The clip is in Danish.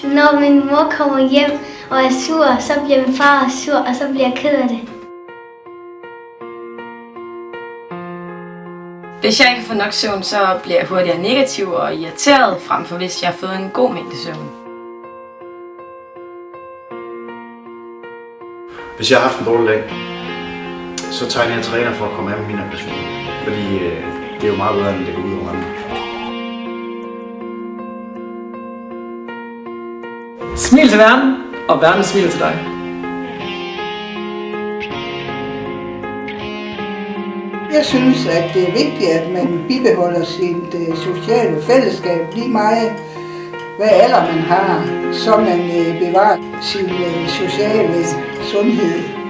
Når min mor kommer hjem og er sur, så bliver min far sur, og så bliver jeg ked af det. Hvis jeg ikke får nok søvn, så bliver jeg hurtigere negativ og irriteret, frem for hvis jeg har fået en god mængde søvn. Hvis jeg har haft en dårlig dag, så tegner jeg træner for at komme af med mine aggressioner. Fordi det er jo meget bedre, end det går ud over andre. Smil til verden, og verden smiler til dig. Jeg synes, at det er vigtigt, at man bibeholder sit sociale fællesskab lige meget, hvad alder man har, så man bevarer sin sociale sundhed.